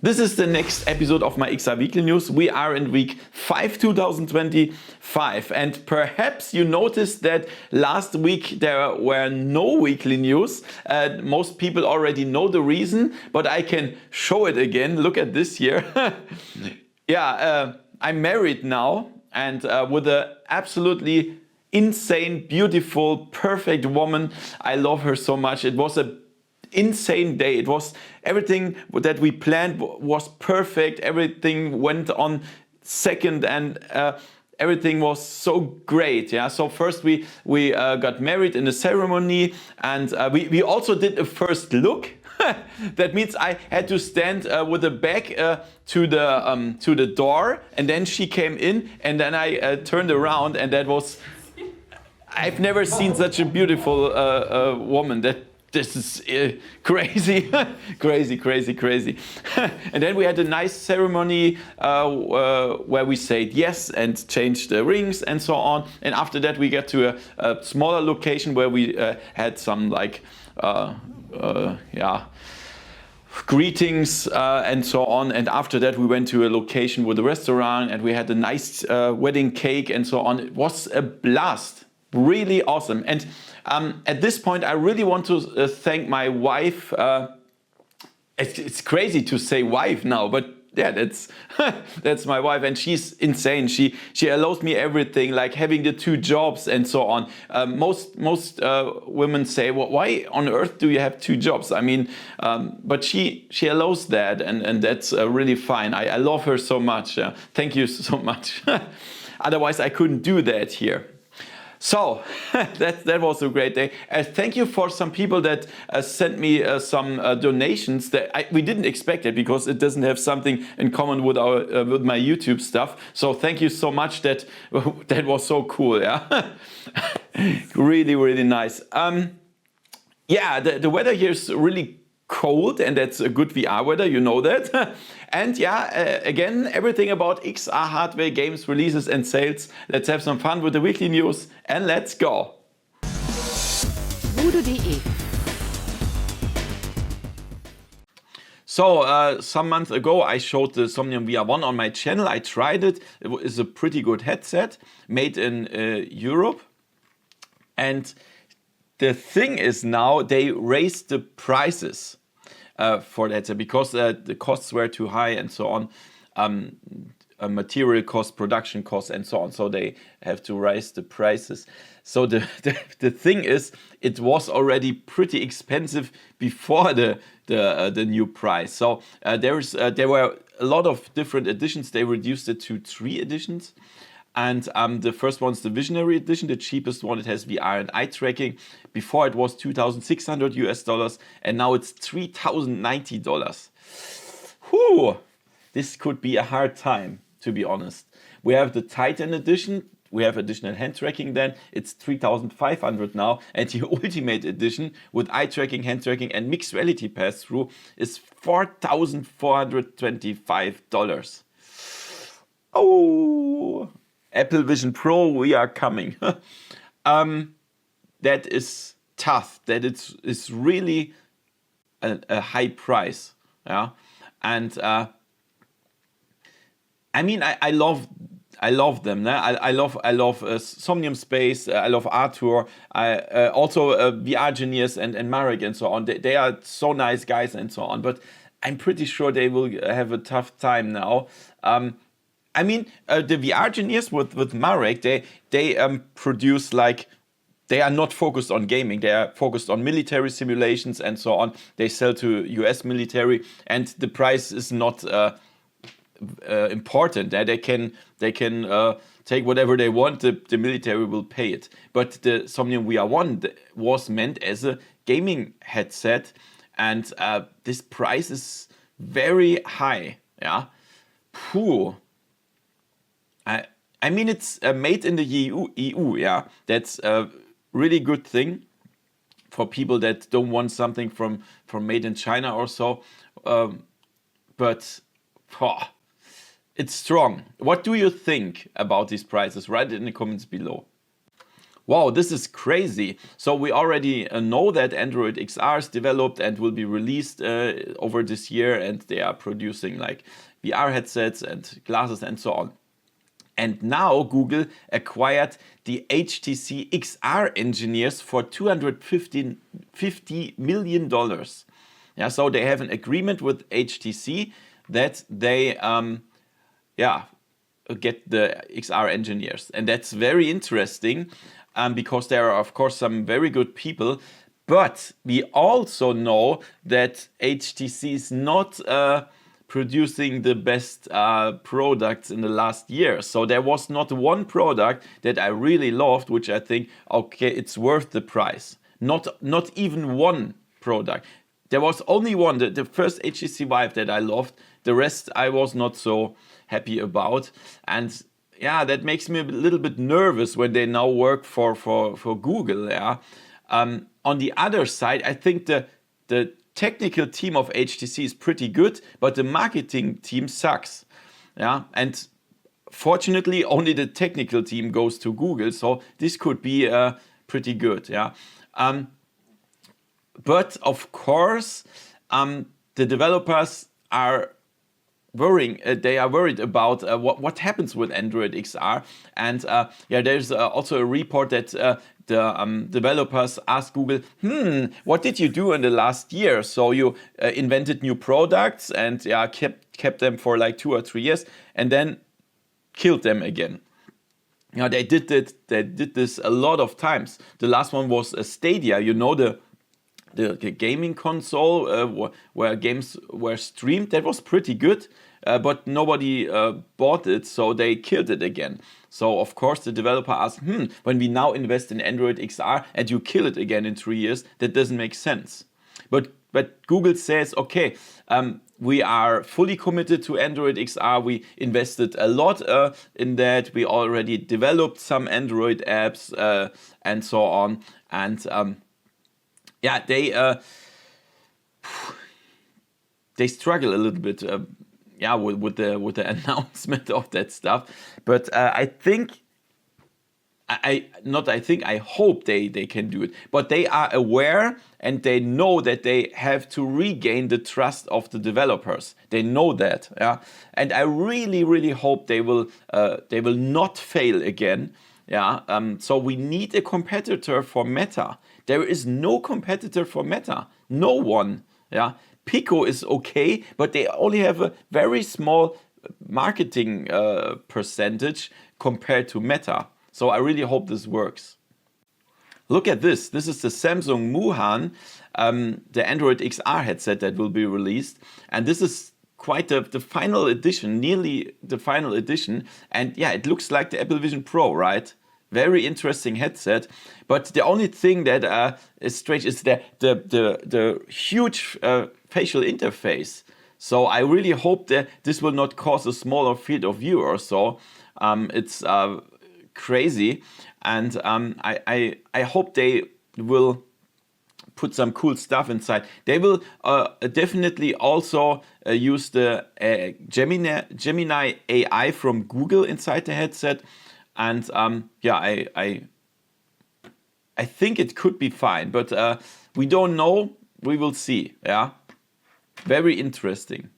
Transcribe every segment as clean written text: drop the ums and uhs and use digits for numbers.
This is the next episode of my XR Weekly News. We are in week 5, 2025, and perhaps you noticed that last week there were no weekly news. Most people already know the reason, but I can show it again. Look at this here. I'm married now, and with an absolutely insane, beautiful, perfect woman. I love her so much. It was a insane day. It was everything that we planned was perfect. Everything went on second, and everything was so great. Yeah. So first we got married in a ceremony, and we also did a first look. That means I had to stand with the back to the door, and then she came in, and then I turned around, and that was. I've never seen such a beautiful woman. This is crazy, crazy. And then we had a nice ceremony where we said yes and changed the rings and so on. And after that, we got to a smaller location where we had some greetings and so on. And after that, we went to a location with a restaurant, and we had a nice wedding cake and so on. It was a blast. Really awesome. And at this point, I really want to thank my wife. It's crazy to say wife now, but yeah, that's my wife, and she's insane. She allows me everything, like having the 2 jobs and so on. Most women say, well, why on earth do you have 2 jobs? I mean, but she allows that, and that's really fine. I love her so much. Thank you so much. Otherwise, I couldn't do that here. So that was a great day. Thank you for some people that sent me some donations that we didn't expect it, because it doesn't have something in common with with my YouTube stuff. So thank you so much. That was so cool. Yeah, really nice. The weather here is really cold, and that's a good VR weather, you know that. And again, everything about XR hardware, games, releases and sales. Let's have some fun with the weekly news, and let's go. VoodooDE. So some months ago I showed the Somnium VR1 on my channel. I tried it. It is a pretty good headset made in Europe. And the thing is, now they raised the prices for that because the costs were too high and so on, material costs, production costs and so on. So they have to raise the prices. So the thing is, it was already pretty expensive before the new price. So there were a lot of different editions. They reduced it to 3 editions. And the first one's the Visionary Edition, the cheapest one. It has VR and eye tracking. Before it was $2,600 US, and now it's $3,090. Whew! This could be a hard time, to be honest. We have the Titan Edition. We have additional hand tracking then. It's $3,500 now. And the Ultimate Edition with eye tracking, hand tracking and mixed reality pass-through is $4,425. Oh! Apple Vision Pro, we are coming. That is tough. That it's really a high price. Yeah, and I mean, I love them. Né? I love Somnium Space. I love Arthur. I also VR Genius and Marek and so on. They are so nice guys and so on. But I'm pretty sure they will have a tough time now. I mean, the VR engineers with Marek, they produce, like, they are not focused on gaming. They are focused on military simulations and so on. They sell to US military, and the price is not important. They can take whatever they want. The military will pay it. But the Somnium VR1 was meant as a gaming headset, and this price is very high. Yeah, Phew. I mean, it's made in the EU, yeah. That's a really good thing for people that don't want something from made in China or so. But it's strong. What do you think about these prices? Write it in the comments below. Wow, this is crazy. So we already know that Android XR is developed and will be released over this year, and they are producing like VR headsets and glasses and so on. And now Google acquired the HTC XR engineers for $250 million. Yeah, so they have an agreement with HTC that they get the XR engineers. And that's very interesting because there are, of course, some very good people. But we also know that HTC is not producing the best products in the last year. So there was not one product that I really loved, which I think, okay, it's worth the price. Not even one product. There was only one, the first HTC Vive that I loved. The rest I was not so happy about. And yeah, that makes me a little bit nervous when they now work for Google. Yeah. On the other side, I think the technical team of HTC is pretty good, but the marketing team sucks. Yeah, and fortunately, only the technical team goes to Google, so this could be pretty good. Yeah, but of course, the developers are worrying. They are worried about what happens with Android XR, and there's also a report that the developers asked Google, what did you do in the last year? So you invented new products and kept them for like 2 or 3 years, and then killed them again. Now they did this a lot of times. The last one was Stadia. You know, the gaming console where games were streamed. That was pretty good, but nobody bought it, so they killed it again. So of course the developer asked, when we now invest in Android XR and you kill it again in 3 years, that doesn't make sense. But Google says, okay, we are fully committed to Android XR. We invested a lot in that. We already developed some Android apps and so on. And they struggle a little bit, with the announcement of that stuff. But I hope they can do it. But they are aware and they know that they have to regain the trust of the developers. They know that, yeah. And I really, really hope they will not fail again. Yeah. So we need a competitor for Meta. There is no competitor for Meta. No one. Yeah. Pico is okay, but they only have a very small marketing percentage compared to Meta. So I really hope this works. Look at this. This is the Samsung Moohan, the Android XR headset that will be released. And this is quite the final edition, nearly the final edition. And yeah, it looks like the Apple Vision Pro, right? Very interesting headset. But the only thing that is strange is the huge facial interface. So I really hope that this will not cause a smaller field of view or so. It's crazy, and I hope they will put some cool stuff inside. They will definitely also use the Gemini AI from Google inside the headset, and I think it could be fine, but we don't know. We will see. Yeah, very interesting.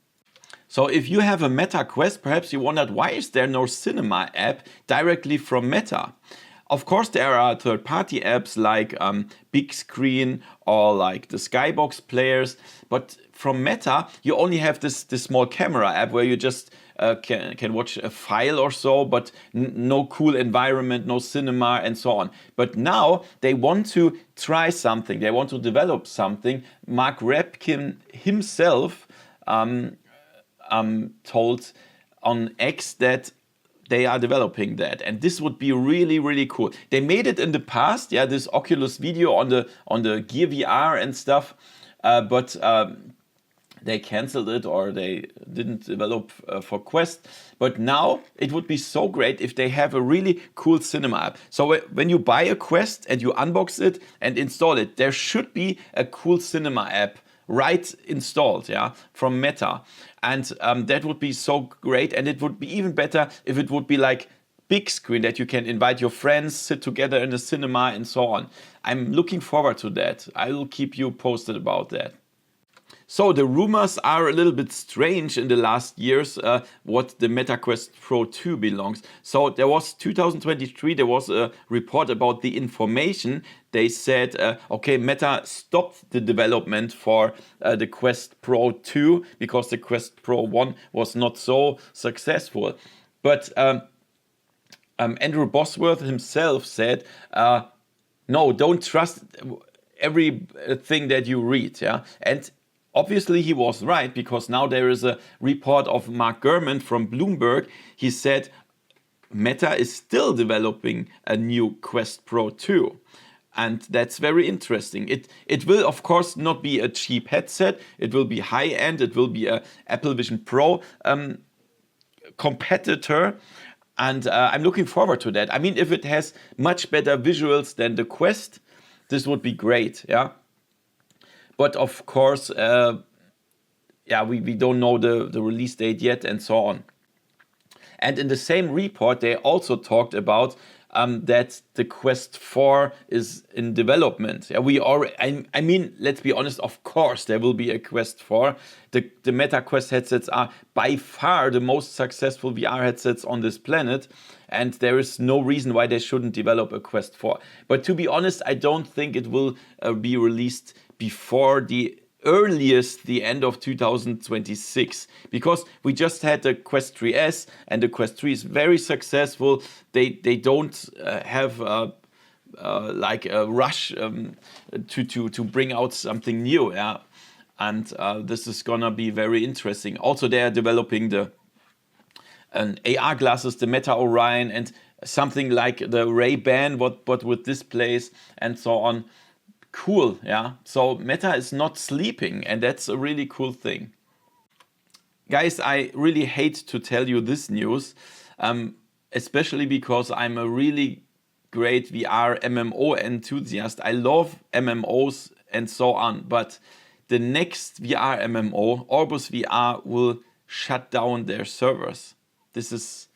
So if you have a Meta Quest, perhaps you wondered, why is there no cinema app directly from Meta? Of course, there are third-party apps like Big Screen or like the Skybox players, but from Meta, you only have this small camera app where you just can watch a file or so, but no cool environment, no cinema, and so on. But now they want to try something. They want to develop something. Mark Rapkin himself told on X that they are developing that, and this would be really, really cool. They made it in the past, yeah, this Oculus video on the Gear VR and stuff, but they canceled it or they didn't develop for Quest. But now it would be so great if they have a really cool cinema app. So when you buy a Quest and you unbox it and install it, there should be a cool cinema app right installed, yeah, from Meta. And that would be so great. And it would be even better if it would be like big screen that you can invite your friends, sit together in the cinema and so on. I'm looking forward to that. I will keep you posted about that. So the rumors are a little bit strange in the last years, what the Meta Quest Pro 2 belongs. So there was 2023, there was a report about the information. They said, okay, Meta stopped the development for the Quest Pro 2 because the Quest Pro 1 was not so successful. But Andrew Bosworth himself said, no, don't trust everything that you read. Yeah, and obviously, he was right, because now there is a report of Mark Gurman from Bloomberg. He said Meta is still developing a new Quest Pro 2. And that's very interesting. It will, of course, not be a cheap headset. It will be high-end. It will be a Apple Vision Pro competitor. And I'm looking forward to that. I mean, if it has much better visuals than the Quest, this would be great, yeah? But of course, we don't know the release date yet and so on. And in the same report, they also talked about that the Quest 4 is in development. Yeah, I mean, let's be honest, of course there will be a Quest 4. The Meta Quest headsets are by far the most successful VR headsets on this planet. And there is no reason why they shouldn't develop a Quest 4. But to be honest, I don't think it will be released before the earliest the end of 2026, because we just had the Quest 3S and the Quest 3 is very successful. They don't have like a rush to bring out something new, yeah. And this is gonna be very interesting. Also, they are developing an AR glasses, the Meta Orion, and something like the Ray-Ban, but with displays and so on. Cool, yeah. So Meta is not sleeping, and that's a really cool thing. Guys, I really hate to tell you this news, especially because I'm a really great VR MMO enthusiast. I love MMOs and so on, but the next VR MMO, OrbusVR, will shut down their servers. This is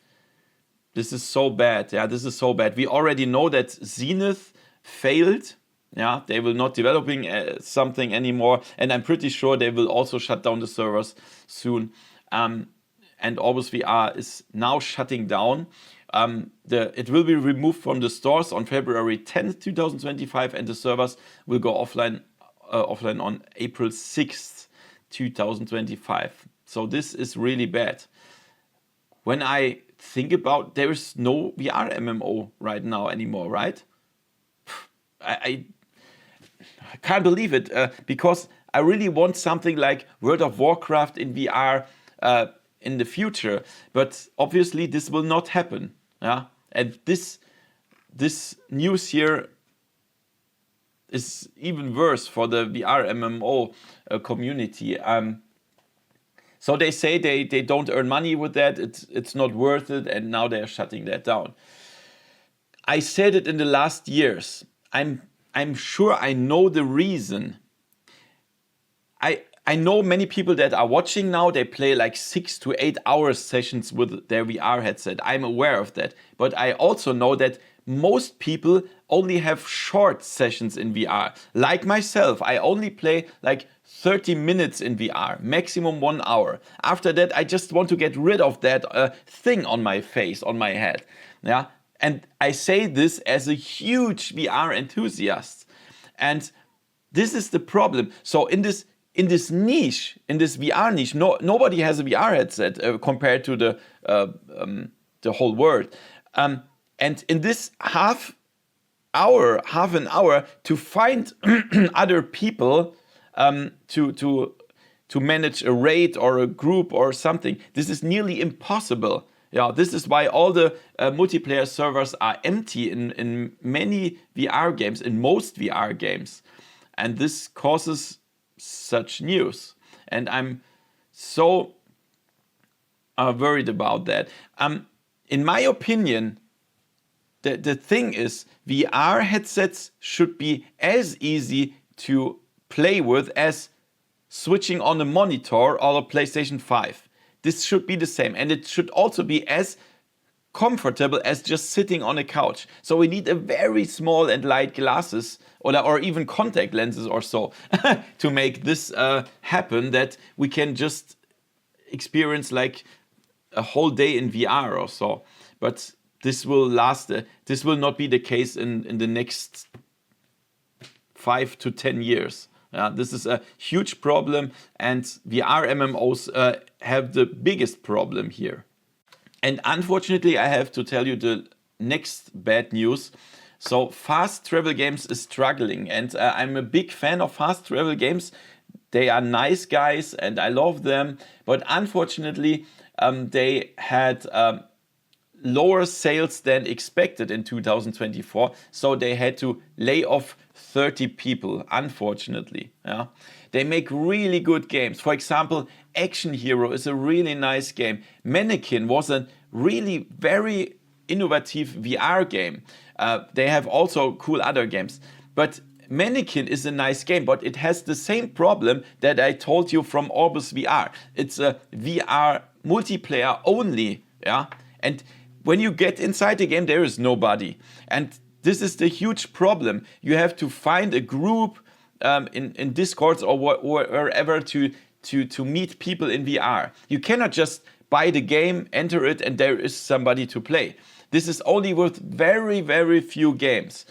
so bad. Yeah, this is so bad. We already know that Zenith failed. Yeah, they will not developing something anymore, and I'm pretty sure they will also shut down the servers soon. And OrbusVR is now shutting down. It will be removed from the stores on February 10th, 2025, and the servers will go offline on April 6th, 2025. So this is really bad. When I think about, there is no VR MMO right now anymore, right? I can't believe it, because I really want something like World of Warcraft in VR in the future, but obviously this will not happen. Yeah, and this news here is even worse for the VR MMO community. So they say they don't earn money with that. It's not worth it, and now they are shutting that down. I said it in the last years. I'm sure I know the reason. I know many people that are watching now, they play like 6 to 8 hours sessions with their VR headset. I'm aware of that. But I also know that most people only have short sessions in VR. Like myself, I only play like 30 minutes in VR, maximum 1 hour. After that, I just want to get rid of that thing on my face, on my head. Yeah. And I say this as a huge VR enthusiast. And this is the problem. So in this niche, in this VR niche, nobody has a VR headset compared to the whole world. And in this half an hour to find other people to manage a raid or a group or something, this is nearly impossible. Yeah, this is why all the multiplayer servers are empty in many VR games, in most VR games. And this causes such news. And I'm so worried about that. In my opinion, the thing is, VR headsets should be as easy to play with as switching on a monitor or a PlayStation 5. This should be the same, and it should also be as comfortable as just sitting on a couch. So we need a very small and light glasses or even contact lenses or so to make this happen, that we can just experience like a whole day in VR or so. But this will last, this will not be the case in the next 5 to 10 years. This is a huge problem, and VR MMOs have the biggest problem here. And unfortunately, I have to tell you the next bad news. So fast travel games is struggling, and I'm a big fan of fast travel games. They are nice guys and I love them, but unfortunately they had lower sales than expected in 2024, so they had to lay off 30 people, unfortunately. They make really good games. For example, Action Hero is a really nice game. Mannequin was a really very innovative VR game. They have also cool other games. But Mannequin is a nice game, but it has the same problem that I told you from OrbusVR. It's a VR multiplayer only. And when you get inside the game, there is nobody. And this is the huge problem. You have to find a group in Discords or wherever to meet people in VR. You cannot just buy the game, enter it, and there is somebody to play. This is only with very, very few games.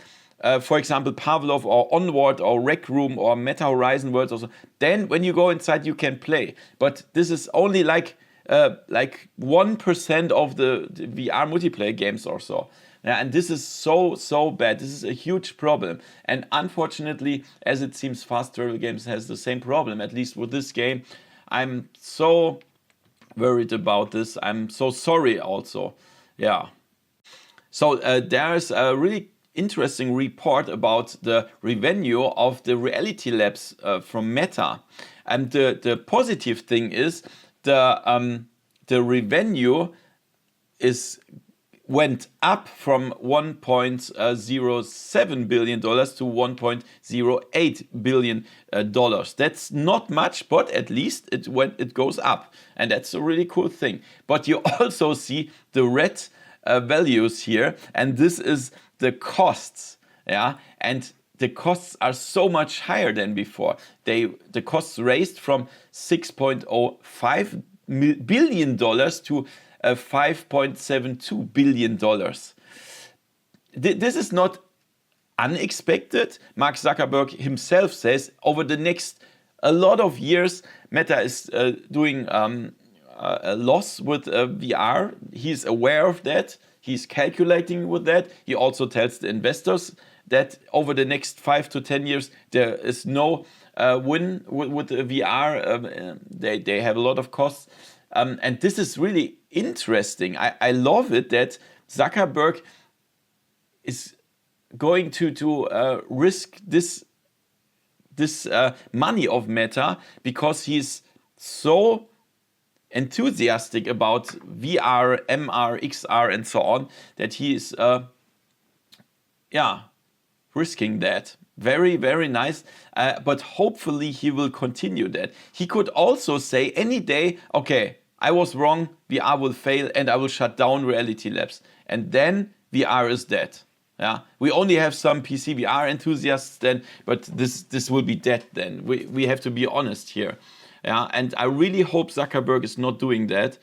For example, Pavlov or Onward or Rec Room or Meta Horizon Worlds. Also. Then when you go inside, you can play. But this is only like 1% of the VR multiplayer games or so. And this is so bad. This is a huge problem. And unfortunately, as it seems, fast travel games has the same problem, at least with this game. I'm so worried about this. I'm so sorry also. So there's a really interesting report about the revenue of the reality labs from Meta. And the positive thing is the revenue went up from $1.07 billion to $1.08 billion. That's not much, but at least it goes up. And that's a really cool thing. But you also see the red values here, and this is the costs. And the costs are so much higher than before. The costs raised from $6.05 billion to $5.72 billion. This is not unexpected. Mark Zuckerberg himself says over the next a lot of years, Meta is doing a loss with VR. He's aware of that. He's calculating with that. He also tells the investors that over the next 5 to 10 years, there is no win with VR. They have a lot of costs. And this is really interesting. I love it that Zuckerberg is going to risk this money of Meta because he's so enthusiastic about VR, MR, XR, and so on that he is risking that. Very, very nice. But hopefully he will continue that. He could also say any day, okay, I was wrong, VR will fail and I will shut down reality labs. And then VR is dead. We only have some PC VR enthusiasts then, but this will be dead then. We have to be honest here. And I really hope Zuckerberg is not doing that.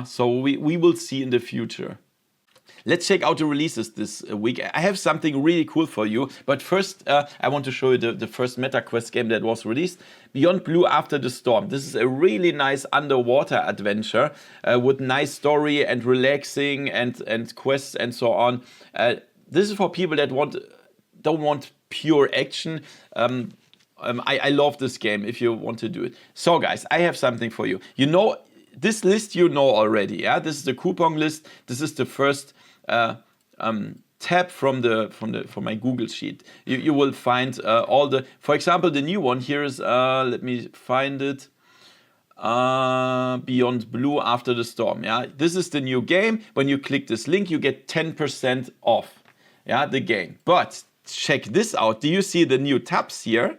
So we will see in the future. Let's check out the releases this week. I have something really cool for you. But first, I want to show you the first MetaQuest game that was released. Beyond Blue After the Storm. This is a really nice underwater adventure with nice story and relaxing and quests and so on. This is for people that don't want pure action. I love this game if you want to do it. So guys, I have something for you. You know, this list you know already. This is the coupon list. This is the first tab from my Google sheet. You will find all the, for example, the new one here is, let me find it, Beyond Blue After the Storm. This is the new game. When you click this link, you get 10% off the game. But check this out. Do you see the new tabs here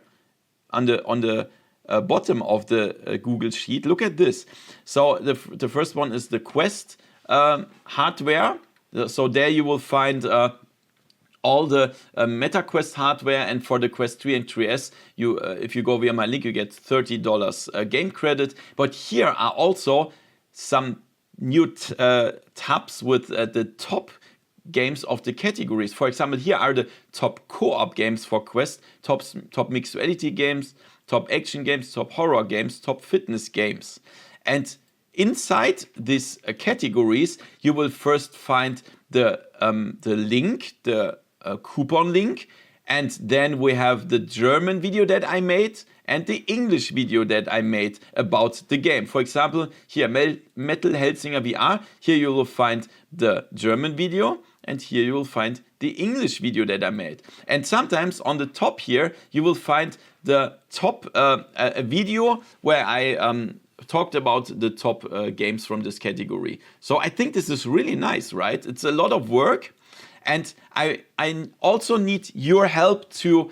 on the bottom of the Google sheet? Look at this. So the first one is the Quest hardware. So there you will find all the MetaQuest hardware, and for the Quest 3 and 3S, you if you go via my link, you get $30 game credit. But here are also some new tabs with the top games of the categories. For example, here are the top co-op games for Quest, top mixed reality games, top action games, top horror games, top fitness games. And inside these categories, you will first find the link, the coupon link, and then we have the German video that I made and the English video that I made about the game. For example, here, Metal Hellsinger VR, here you will find the German video, and here you will find the English video that I made. And sometimes on the top here, you will find the top a video where I talked about the top games from this category. So I think this is really nice, right? It's a lot of work. And I also need your help to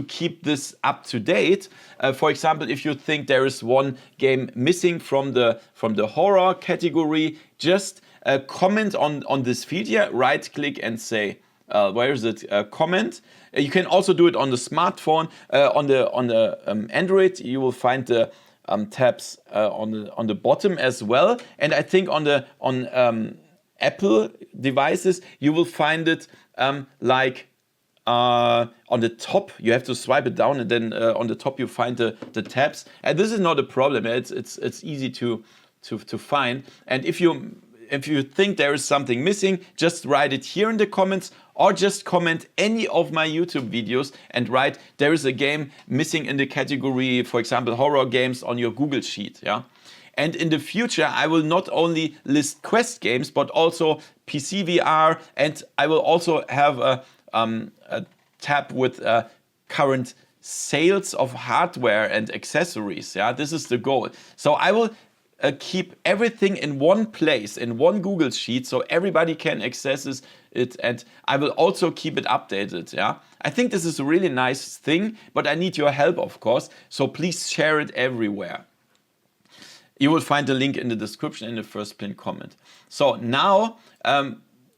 keep this up to date. For example, if you think there is one game missing from the horror category, just comment on this feed here, right click and say, where is it? Comment. You can also do it on the smartphone. On the Android, you will find the tabs on the bottom as well. And I think on Apple devices, you will find it like on the top. You have to swipe it down, and then on the top you find the tabs. And this is not a problem. It's easy to find. And if you think there is something missing, just write it here in the comments, or just comment any of my YouTube videos and write there is a game missing in the category, for example, horror games, on your Google Sheet. Yeah. And in the future, I will not only list Quest games, but also PC VR, and I will also have a tab with current sales of hardware and accessories. Yeah, this is the goal. So I will keep everything in one place, in one Google Sheet, so everybody can access it, and I will also keep it updated. Yeah, I think this is a really nice thing, but I need your help, of course. So please share it everywhere. You will find the link in the description in the first pinned comment. So now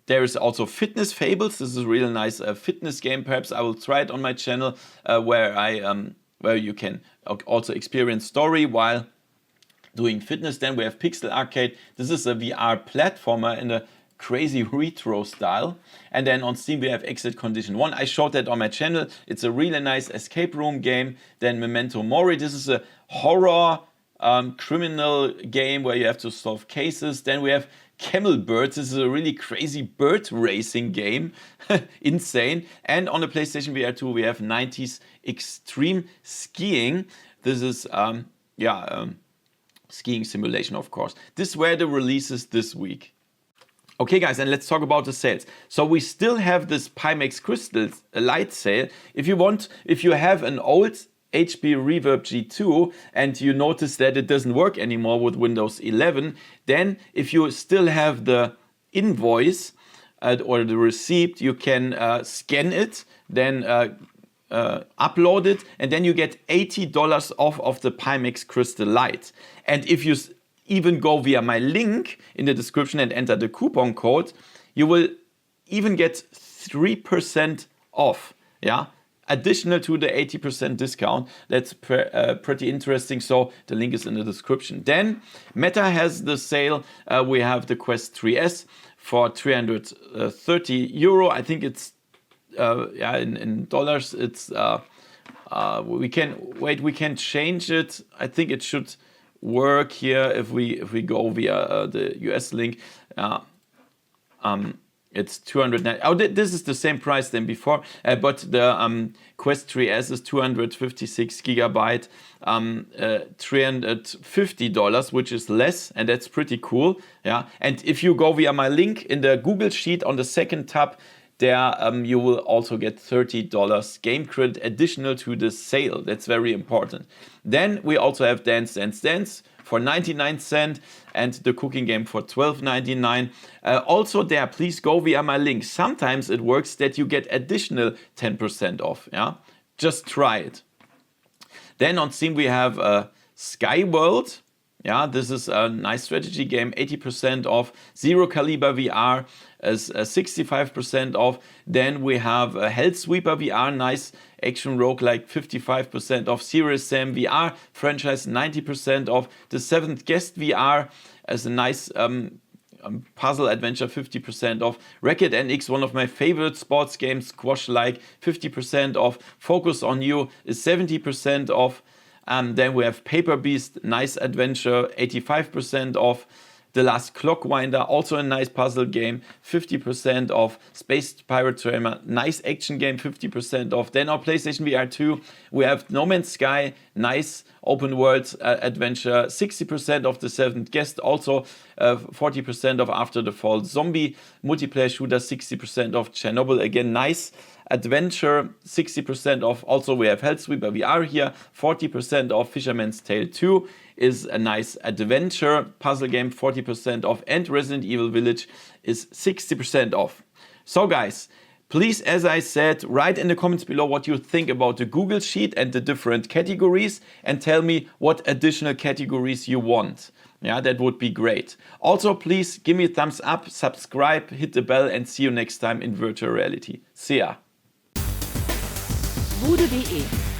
there is also Fitness Fables. This is a really nice fitness game. Perhaps I will try it on my channel where you can also experience story while doing fitness. Then we have Pixel Arcade. This is a VR platformer in a crazy retro style. And then on Steam we have Exit Condition 1. I showed that on my channel. It's a really nice escape room game. Then Memento Mori. This is a horror criminal game where you have to solve cases. Then we have Camel Birds. This is a really crazy bird racing game. Insane. And on the PlayStation VR 2 we have 90s Extreme Skiing. This is skiing simulation, of course. These were the releases this week. Okay guys, and let's talk about the sales. So we still have this Pimax Crystal Light sale. If you have an old HP Reverb G2 and you notice that it doesn't work anymore with Windows 11, then if you still have the invoice or the receipt, you can scan it, then upload it, and then you get $80 off of the Pimax Crystal Light. And if you even go via my link in the description and enter the coupon code, you will even get 3% off. Yeah. Additional to the 80% discount. That's pretty interesting. So the link is in the description. Then Meta has the sale. We have the Quest 3S for €330. I think it's in dollars. It's we can change it. I think it should work here if we go via the US link. It's 209. Oh, this is the same price than before, but the Quest 3S is 256 gigabyte, $350, which is less, and that's pretty cool. Yeah, and if you go via my link in the Google Sheet on the second tab, there you will also get $30 game credit additional to the sale. That's very important. Then we also have Dance Dance Dance for 99 cents and the cooking game for $12.99. Also there, please go via my link. Sometimes it works that you get additional 10% off. Yeah, just try it. Then on Steam we have Sky World. Yeah, this is a nice strategy game, 80% off. Zero Caliber VR is 65% off. Then we have Hell Sweeper VR, nice action roguelike, 55% off. Serious Sam VR franchise, 90% off. The Seventh Guest VR as a nice puzzle adventure, 50% off. Racket NX, one of my favorite sports games, squash-like, 50% off. Focus on You is 70% off. Then we have Paper Beast, nice adventure, 85% off. The Last Clockwinder, also a nice puzzle game, 50% off. Space Pirate Trainer, nice action game, 50% off. Then on PlayStation VR 2, we have No Man's Sky, nice open world adventure, 60% off. The Seventh Guest, also 40% off. After the Fall, zombie multiplayer shooter, 60% off. Chernobyl, again, nice adventure, 60% off. Also, we have Hellsweeper VR here, 40% off. Fisherman's Tale 2 is a nice adventure puzzle game, 40% off. And Resident Evil Village is 60% off. So guys, please, as I said, write in the comments below what you think about the Google Sheet and the different categories, and tell me what additional categories you want. Yeah, that would be great. Also, please give me a thumbs up, subscribe, hit the bell, and see you next time in virtual reality. See ya. VoodooDE